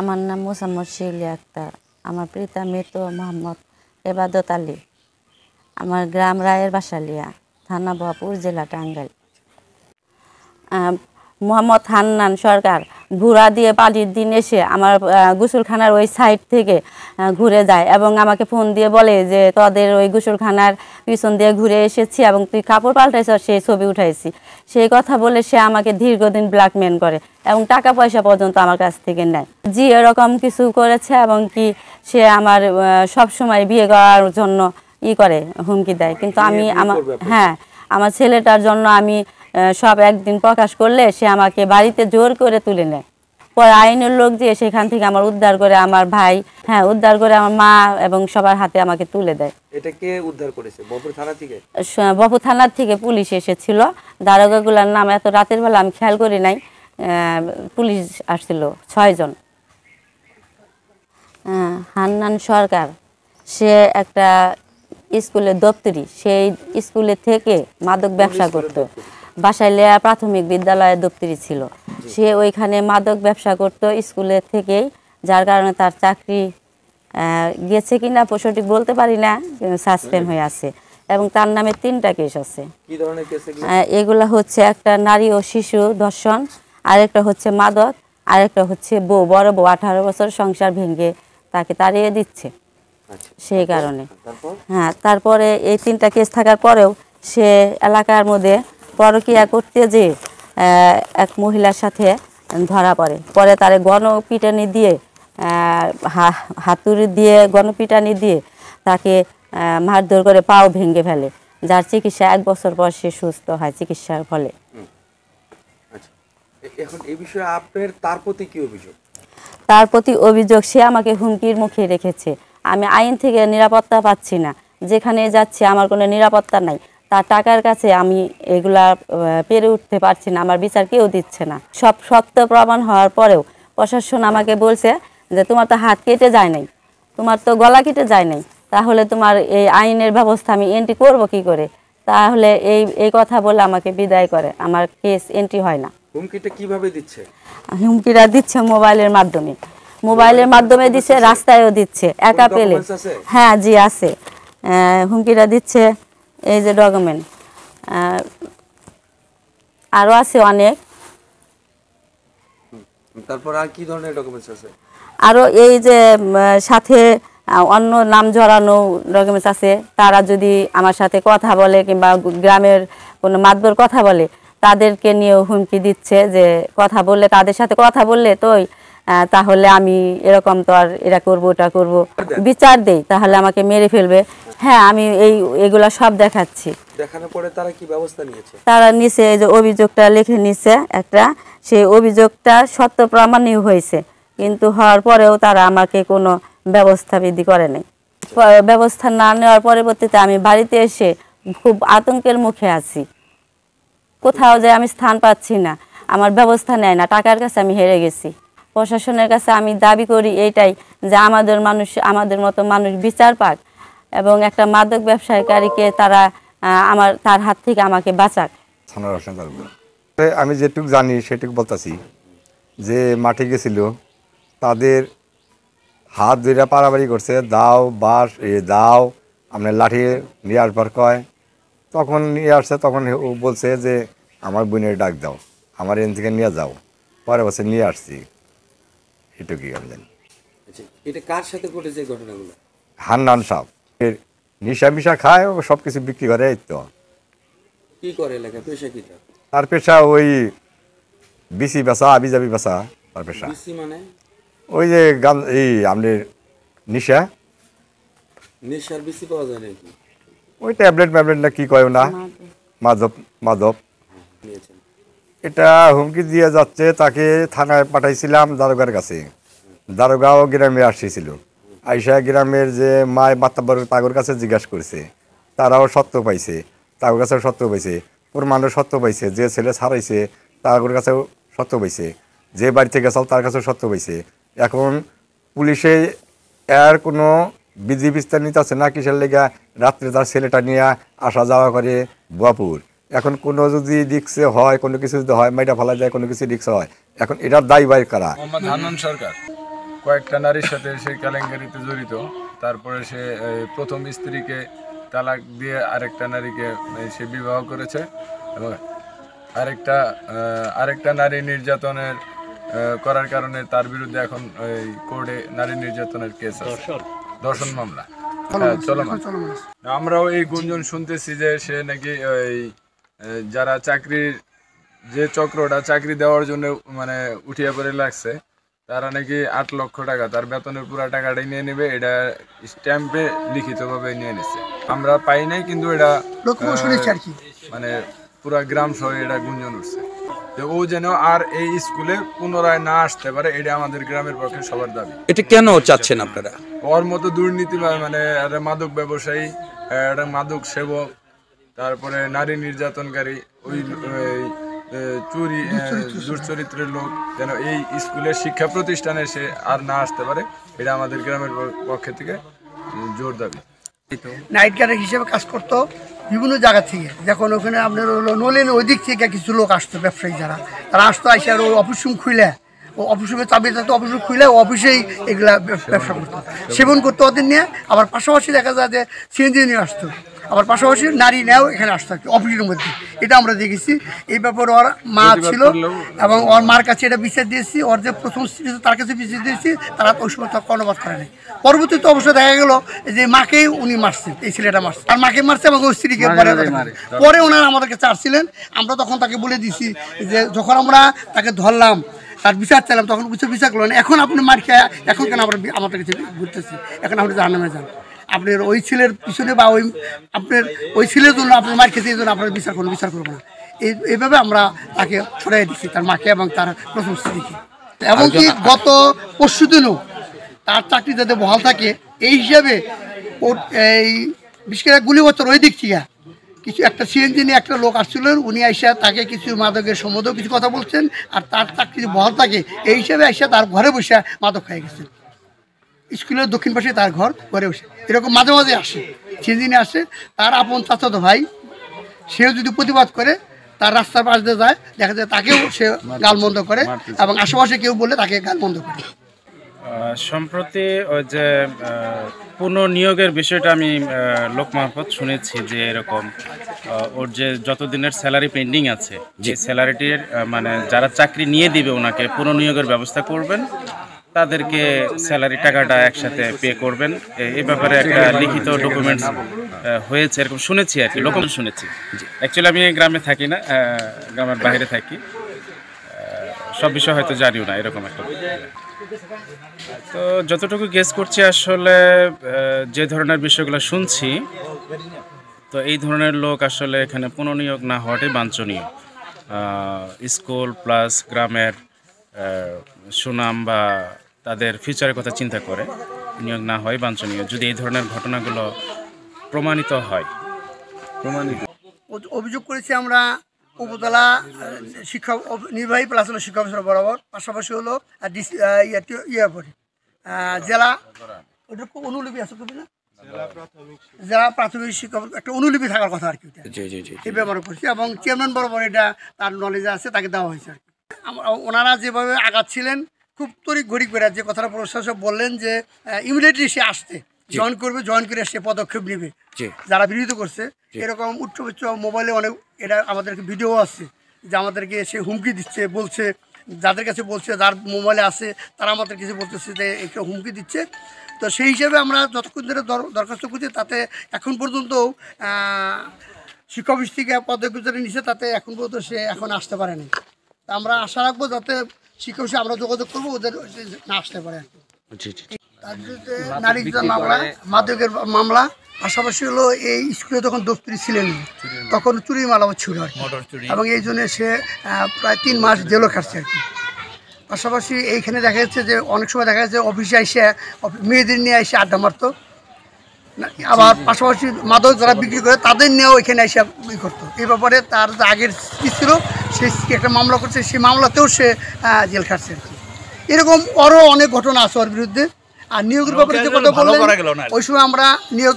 আমার নাম মোসাম্মদ শিউলি আক্তার। আমার পিতা মৃত মোহাম্মদ এবাদত আলী। আমার গ্রাম রায়ের বাসালিয়া, থানা ভরপুর, জেলা টাঙ্গাইল। মোহাম্মদ হান্নান সরকার ঘোড়া দিয়ে পানির দিন এসে আমার গোসলখানার ওই সাইড থেকে ঘুরে যায় এবং আমাকে ফোন দিয়ে বলে যে তোদের ওই গোসলখানার পিছন দিয়ে ঘুরে এসেছি এবং তুই কাপড় পাল্টাইছ, সেই ছবি উঠাইছি। সেই কথা বলে সে আমাকে দীর্ঘদিন ব্ল্যাকমেল করে এবং টাকা পয়সা পর্যন্ত আমার কাছ থেকে নেয়। জি, এরকম কিছু করেছে এবং কি সে আমার সব সময় বিয়ে করার জন্য করে হুমকি দেয়। কিন্তু আমি আমার ছেলেটার জন্য আমি সব একদিন প্রকাশ করলে সে আমাকে বাড়িতে জোর করে তুলে নেয়। পরে আইনের লোক দিয়ে সেখান থেকে আমার উদ্ধার করে আমার ভাই, উদ্ধার করে আমার মা এবং সবার হাতে আমাকে তুলে দেয়। এটা কে উদ্ধার করেছে? বপুর থানা থেকে? বপুর থানার থেকে পুলিশ এসেছিল। দারোগাগুলোর নাম এত রাতের বেলা আমি খেয়াল করি নাই। পুলিশ আসছিল 6 জন। হান্নান সরকার সে একটা স্কুলের দপ্তরি, সেই স্কুলে থেকে মাদক ব্যবসা করত। বাসাইলিয়া প্রাথমিক বিদ্যালয়ের দপ্তরি ছিল। সে ওইখানে মাদক ব্যবসা করত স্কুলের থেকেই, যার কারণে তার চাকরি গেছে কিনা সঠিক বলতে পারি না, সাসপেন্ড হয়ে আছে এবং তার নামে 3টা কেস আছে। কি ধরনের কেস? এগুলা হচ্ছে একটা নারী ও শিশু ধর্ষণ, আরেকটা হচ্ছে মাদক, আরেকটা হচ্ছে বড় বউ 18 বছর সংসার ভেঙে তাকে তাড়িয়ে দিচ্ছে। সেই কারণে তারপরে এই 3টা কেস থাকার পরেও সে এলাকার মধ্যে পরকীয়া করতে যে এক মহিলার সাথে ধরা পরে তারে গণপিটানি দিয়ে, হাতুড়ি দিয়ে গণপিটানি দিয়ে তাকে মারধর করে পাও ভেঙে ফেলে, যার চিকিৎসা 1 বছর পর সে সুস্থ হয় চিকিৎসার ফলে। এখন এই বিষয়ে আপনার তার প্রতি কি অভিযোগ? তার প্রতি অভিযোগ সে আমাকে হুমকির মুখে রেখেছে। আমি আইন থেকে নিরাপত্তা পাচ্ছি না, যেখানে যাচ্ছি আমার কোনো নিরাপত্তা নাই। তার টাকার কাছে আমি এগুলা পেরে উঠতে পারছি না, আমার বিচার কেউ দিচ্ছে না। সব সত্য প্রমাণ হওয়ার পরেও প্রশাসন আমাকে বলছে যে তোমার তো হাত কেটে যায় নাই, তোমার তো গলা কেটে যায় নাই, তাহলে তোমার এই আইনের ব্যবস্থা আমি এন্ট্রি করব কি করে? তাহলে এই কথা বলে আমাকে বিদায় করে, আমার কেস এন্ট্রি হয় না। হুমকিটা কিভাবে দিচ্ছে? হুমকিটা দিচ্ছে মোবাইলের মাধ্যমে দিচ্ছে, রাস্তায়ও দিচ্ছে, একা পেলে। জি আছে, হুমকিটা দিচ্ছে। এই যে ডকুমেন্ট আরো আছে অনেক। তারপর আর কি ধরনের ডকুমেন্টস আছে? আরো এই যে সাথে অন্য নাম জড়ানো ডকুমেন্টস আছে। তারা যদি আমার সাথে কথা বলে কিংবা গ্রামের কোনো মাতবর কথা বলে, তাদেরকে নিয়েও হুমকি দিচ্ছে যে কথা বললে, তাদের সাথে কথা বললে তাহলে আমি এরকম তো আর এটা করবো ওটা করবো, বিচার দেই তাহলে আমাকে মেরে ফেলবে। আমি এগুলা সব দেখাচ্ছি। দেখানোর পরে তারা কি ব্যবস্থা নিয়েছে? তারা নিচে এই যে অভিযোগটা লিখে নিছে একটা, সেই অভিযোগটা সত্য প্রমাণই হয়েছে, কিন্তু হওয়ার পরেও তারা আমাকে কোনো ব্যবস্থা বিধি করে নাই। ব্যবস্থা না নেওয়ার পরবর্তীতে আমি বাড়িতে এসে খুব আতঙ্কের মুখে আছি। কোথাও যে আমি স্থান পাচ্ছি না, আমার ব্যবস্থা নেয় না, টাকার কাছে আমি হেরে গেছি। প্রশাসনের কাছে আমি দাবি করি এইটাই যে আমাদের মতো মানুষ বিচার পাক এবং একটা মাদক ব্যবসায়ীকারীকে তার হাত থেকে আমাকে বাঁচাক। আমি যেটুকু জানি সেটুকু বলতেছি যে মাঠে গেছিল, তাদের হাত ধরে পারাবাড়ি করছে, দাও বাস দাও আপনার লাঠি নিয়ে আসবার কয়। তখন নিয়ে আসছে, তখন ও বলছে যে আমার বোনের ডাক দাও, আমার এখান থেকে নিয়ে যাও। পরে বছর নিয়ে আসছি, এটুকুই আমি জানি। এটা কার সাথে ঘটেছে ঘটনাগুলো? হান্নান সাহেব নিশা মিশা খায়, সব কিছু বিক্রি করে। এই তো কি করে এলাকা, পেশা কি তার পেশা? ওই বিসি বেচা, আবিজাবি বেচা তার পেশা। মানে ওই যে আপনার নেশার বিসি পাওয়া যায় নাকি? ওই ট্যাবলেট না কি কয় না, মাদক। এটা হুমকি দিয়ে যাচ্ছে। তাকে থানায় পাঠাইছিলাম দারোগার কাছে, দারোগাও গ্রামে আসছিল। আইসা গ্রামের যে মায় মাতাব্বর তাগর কাছে জিজ্ঞাসা করছে, তারাও সত্য পাইছে, তাগর কাছেও সত্য পাইছে, প্রমাণও সত্য পাইছে। যে ছেলে ছাড়াইছে তাগর কাছেও সত্য পাইছে, যে বাড়ি থেকে গেছাল তার কাছেও সত্য পাইছে। এখন পুলিশে এর কোনো বিধি বিস্তার নিতে আছে না, কিসের লেগা রাত্রে তার ছেলেটা নিয়ে আসা যাওয়া করে বুয়াপুর। এখন কোনো যদি রিক্সে হয়, কোনো কিছু যদি হয়, মাইটা ফেলা যায়, কোনো কিছু রিক্সে হয়, এখন এটার দায়ী বাইর কারা? হান্নান সরকার কয়েকটা নারীর সাথে সে কেলেঙ্কারিতে জড়িত। তারপরে সে প্রথম স্ত্রীকে তালাক দিয়ে আরেকটা নারীকে সে বিবাহ করেছে এবং আরেকটা নারী নির্যাতনের করার কারণে তার বিরুদ্ধে এখন এই কোর্টে নারী নির্যাতনের কেস আছে, ধর্ষণ মামলা চলমান। আমরাও এই গুঞ্জন শুনতেছি যে সে নাকি ওই যারা চাকরির যে চক্রটা চাকরি দেওয়ার জন্য মানে উঠিয়ে পড়ে লাগছে, তারা নাকি 8 লক্ষ টাকা তার বেতনের পুরো টাকাটাই নিয়ে নেবে, এটা স্ট্যাম্পে লিখিতভাবে নিয়ে নিচ্ছে। আমরা পাই নাই, কিন্তু এটা মানে পুরা গ্রাম সহ এটা গুঞ্জন উঠছে যে ও যেন আর এই স্কুলে পুনরায় না আসতে পারে, এটা আমাদের গ্রামের পক্ষে সবার দাবি। এটা কেন চাচ্ছেন আপনারা? ওর মতো দুর্নীতি মানে একটা মাদক ব্যবসায়ী, একটা মাদক সেবক, তারপরে নারী নির্যাতনকারী, ওই চুরি দুশ্চরিত্রের লোক যেন এই স্কুলের শিক্ষা প্রতিষ্ঠানে সে আর না আসতে পারে, এটা আমাদের গ্রামের পক্ষ থেকে জোর দাবি। নাইট গার্ডের হিসেবে কাজ করতো বিভিন্ন জায়গা থেকে, যখন ওখানে আপনার হলো নলেন ওই দিক থেকে কিছু লোক আসতো, ব্যবসায়ী যারা, তারা আসতো আসে আর ওই অফিস রুম খুলে, ও অফিস রুমে চাবি থাকতো, অফিস রুম খুলে ও অফিসেই এগুলা ব্যবসা করতো, সেবন করতো ওদের নিয়ে। আবার পাশাপাশি দেখা যায় যে সিএনজি নিয়ে আসতো, আবার পাশাপাশি নারী নেও এখানে আসতো আর কি অফিসের মধ্যে। এটা আমরা দেখেছি। এই ব্যাপারে ওর মা ছিল এবং ওর মার কাছে এটা বিচার দিয়েছি, ওর যে প্রথম স্ত্রী তার কাছে বিচার দিয়েছি, তারা ওই সময় তার কর্ণপাত করে নাই। পরবর্তীতে অবশ্য দেখা গেল যে মাকেই উনি মারছেন, এই ছেলেটা মারছে, আর মাকে মারছে এবং ওই স্ত্রীকে পরে ওনারা আমাদেরকে চাচ্ছিলেন। আমরা তখন তাকে বলে দিছি যে যখন আমরা তাকে ধরলাম, তার বিচার চাইলাম, তখন বিচার করলেন, এখন আপনি মার খেয়ে এখন কেন আমরা আমাদের কাছে ঘুরতেছি, এখন আপনি জাহান্নামে যান, আপনার ওই ছেলের পিছনে বা ওই আপনার ওই ছেলের জন্য আপনার মার খেতে জন্য আপনার বিচার করবো না। এইভাবে আমরা তাকে ছড়াই দিচ্ছি, তার মাকে এবং তার প্রথম স্ত্রীকে। এমনকি গত পরশু দিনও তার চাকরি যাতে বহাল থাকে এই হিসাবে এই বিশেষ করে গুলিবছর ওই দিক থেকে কিছু একটা সিএনজি নিয়ে একটা লোক আসছিলেন, উনি আইসা তাকে কিছু মাদকের সম্বন্ধেও কিছু কথা বলছেন, আর তার চাকরি বহাল থাকে এই হিসাবে আইসা তার ঘরে বসে মাদক খাই গেছেন। স্কুলের দক্ষিণ পাশে তার ঘরে বসে এরকম মাঝে মাঝে আসে, সিএনজি নিয়ে আসে। তার আপন চাচাতো ভাই সেও যদি প্রতিবাদ করে, তার রাস্তার পাশ দিয়ে যায়, দেখা যায় তাকেও সে গালমন্দ করে এবং আশেপাশে কেউ বললে তাকে গালমন্দ করে। সম্প্রতি ওই যে পুনর্নিয়োগের বিষয়টা আমি লোক মারফত শুনেছি যে এরকম ওর যে যতদিনের স্যালারি পেন্ডিং আছে, যে স্যালারিটির মানে যারা চাকরি নিয়ে দিবে ওনাকে পুনর্নিয়োগের ব্যবস্থা করবেন, তাদেরকে স্যালারি টাকাটা একসাথে পে করবেন। এই ব্যাপারে একটা লিখিত ডকুমেন্টস হয়েছে এরকম শুনেছি আর কি, লোক শুনেছি। অ্যাকচুয়ালি আমি গ্রামে থাকি না, গ্রামের বাইরে থাকি, সব বিষয় হয়তো জানিও না এরকম একটা। তো যতটুকু গেস করছি আসলে যে ধরনের বিষয়গুলো শুনছি, তো এই ধরনের লোক আসলে এখানে পুনর্নিয়োগ না হওয়াটাই বাঞ্ছনীয়। স্কুল প্লাস গ্রামের সুনাম বা তাদের ফিউচারের কথা চিন্তা করে নিয়োগ না হয় বাঞ্ছনীয়, যদি এই ধরনের ঘটনাগুলো প্রমাণিত হয়। অভিযোগ করেছি আমরা উপজেলা শিক্ষা নির্বাহী প্লাস হলো শিক্ষা অফিসার বরাবর, পাশাপাশি হলো পরে জেলা ওটা অনুলিপি আছে না, জেলা প্রাথমিক শিক্ষা একটা অনুলিপি থাকার কথা আর কি, এই ব্যবহার করছি এবং চেয়ারম্যান বরাবর এটা তার নলেজে আছে, তাকে দেওয়া হয়েছে আর কি। ওনারা যেভাবে আগাচ্ছিলেন খুব তড়িৎ ঘড়ি করে, যে কথাটা প্রশাসক বললেন যে ইমিডিয়েটলি সে আসতে জয়েন করবে, জয়েন করে সে পদক্ষেপ নেবে যারা বিরোধিতা করছে। এরকম উচ্চ মোবাইলে অনেক এটা আমাদেরকে ভিডিও আছে যে আমাদেরকে সে হুমকি দিচ্ছে, বলছে যাদের কাছে বলছে, যার মোবাইলে আছে তারা আমাদের কাছে বলতেছে যে একটু হুমকি দিচ্ছে। তো সেই হিসাবে আমরা যতক্ষণ ধরে দরখাস্ত করছি, তাতে এখন পর্যন্ত শিক্ষা অফিস থেকে পদক্ষেপ যেটা নিচ্ছে, তাতে এখন পর্যন্ত সে এখন আসতে পারেনি। তা আমরা আশা রাখবো যাতে শিক্ষা অফিসে আমরা যোগাযোগ করবো, ওদের না আসতে পারে আর কি। তার বিরুদ্ধে নারী মামলা, মাদকের মামলা, পাশাপাশি হলো এই স্কুলে তখন দপ্তরি ছিলেন, তখন চুরির মালাও ছিল আর কি, এবং এই জন্য সে প্রায় 3 মাস জেলও খাটছে আর কি। পাশাপাশি এইখানে দেখা যাচ্ছে যে অনেক সময় দেখা যাচ্ছে অফিসে এসে মেয়েদের নিয়ে এসে আড্ডা মারতো, আবার পাশাপাশি মাদক যারা বিক্রি করে তাদের নিয়েও এখানে এসে ই করতো। এই ব্যাপারে তার যে আগের স্ত্রী ছিল, সেই স্ত্রী একটা মামলা করছে, সেই মামলাতেও সে জেল খাটছে আর কি। এরকম আরও অনেক ঘটনা আছে ওর বিরুদ্ধে। আর নিয়োগের ব্যাপারে যে কথা বললেন, ওই সময় আমরা নিয়োগ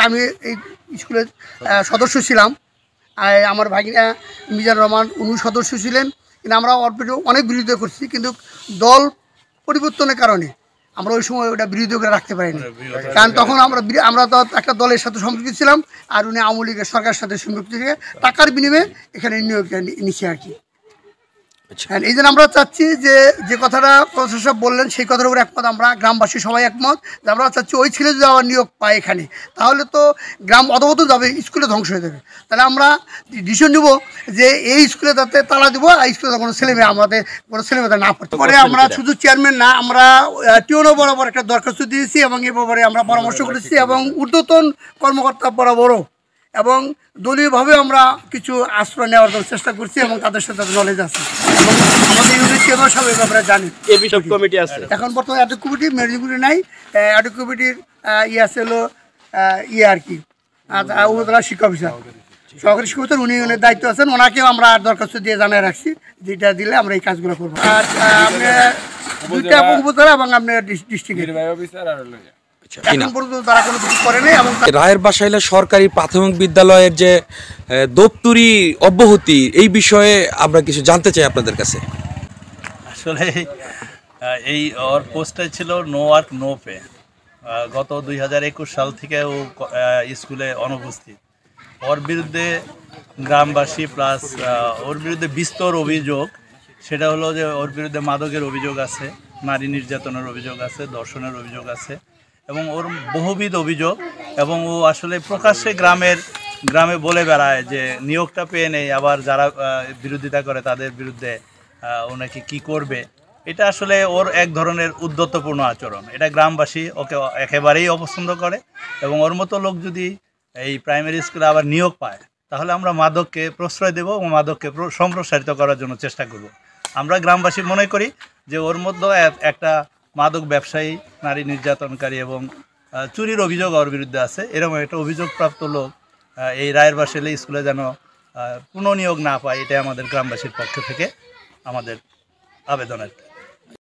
আমি এই স্কুলের সদস্য ছিলাম, আমার ভাগিনা মিজানুর রহমান উনি সদস্য ছিলেন, কিন্তু আমরা অনেক বিরোধিতা করছি, কিন্তু দল পরিবর্তনের কারণে আমরা ওই সময় ওটা বিরোধী করে রাখতে পারিনি, কারণ তখন আমরা তো একটা দলের সাথে সম্পৃক্ত ছিলাম, আর উনি আওয়ামী লীগের সরকারের সাথে সম্পৃক্ত থেকে টাকার বিনিময়ে এখানে নিয়োগটা নিচ্ছে আর কি। হ্যাঁ, এই জন্য আমরা চাচ্ছি যে কথাটা প্রফেসর সাহেব বললেন সেই কথার উপর একমত, আমরা গ্রামবাসী সবাই একমত যে আমরা চাচ্ছি ওই ছেলে যদি আবার নিয়োগ পায় এখানে, তাহলে তো গ্রাম অধপত যাবে, স্কুলে ধ্বংস হয়ে যাবে। তাহলে আমরা ডিসিশন নেব যে এই স্কুলে যাতে তালা দেবো, আর স্কুলে কোনো ছেলেমেয়ে আমাদের কোনো ছেলেমেয়ে না পড়তে পারে। আমরা শুধু চেয়ারম্যান না, আমরা টিওনো বরাবর একটা দরখাস্ত দিয়েছি এবং এ ব্যাপারে আমরা পরামর্শ করেছি এবং ঊর্ধ্বতন কর্মকর্তা বরাবরও এবং দলীয়ভাবে আমরা কিছু আশ্রয় নেওয়ার জন্য চেষ্টা করছি এবং তাদের সাথে নলেজ আছে এবং আমাদের ইউনিট চেয়ারম্যান সব এই ব্যাপারে জানি। কমিটি আছে এখন বর্তমানে অ্যাডক কমিটি মেডিকুটি নাই, অ্যাডক কমিটির আছে হলো আর কি উপজেলা শিক্ষা অফিসার, সহকারী শিক্ষা অফিসার, উনি দায়িত্ব আছেন, ওনাকেও আমরা দরখাস্ত দিয়ে জানাই রাখছি, যেটা দিলে আমরা এই কাজগুলো করবো। আর আপনার দুইটা উপজেলা এবং আপনার ডিস্ট্রিক্টের এখন পর্যন্ত তারা কোনো কিছু করে নাই। এবং রায়ের বাসাইলে সরকারি প্রাথমিক বিদ্যালয়ের যে দপ্তরি অব্যাহতি, এই বিষয়ে আমরা কিছু জানতে চাই আপনাদের কাছে। আসলে এই ওর পোস্টটা ছিল নো ওয়ার্ক নো পে। গত 2021 সাল থেকে ও স্কুলে অনুপস্থিত। ওর বিরুদ্ধে গ্রামবাসী প্লাস ওর বিরুদ্ধে বিস্তর অভিযোগ, সেটা হলো যে ওর বিরুদ্ধে মাদকের অভিযোগ আছে, নারী নির্যাতনের অভিযোগ আছে, ধর্ষণের অভিযোগ আছে এবং ওর বহুবিধ অভিযোগ। এবং ও আসলে প্রকাশ্যে গ্রামে বলে বেড়ায় যে নিয়োগটা পেয়ে নেই, আবার যারা বিরোধিতা করে তাদের বিরুদ্ধে ওনাকে কি করবে। এটা আসলে ওর এক ধরনের উদ্ধত্তপূর্ণ আচরণ, এটা গ্রামবাসী ওকে একেবারেই অপছন্দ করে। এবং ওর মতো লোক যদি এই প্রাইমারি স্কুলে আবার নিয়োগ পায়, তাহলে আমরা মাদককে প্রশ্রয় দেব এবং মাদককে সম্প্রসারিত করার জন্য চেষ্টা করব। আমরা গ্রামবাসী মনে করি যে ওর মধ্যে একটা মাদক ব্যবসায়ী, নারী নির্যাতনকারী এবং চুরির অভিযোগ ওর বিরুদ্ধে আছে। এরকম একটা অভিযোগপ্রাপ্ত লোক এই রায়ের বাসাইলে স্কুলে যেন পুনঃনিয়োগ না পায়, এটাই আমাদের গ্রামবাসীর পক্ষ থেকে আমাদের আবেদন আর কি।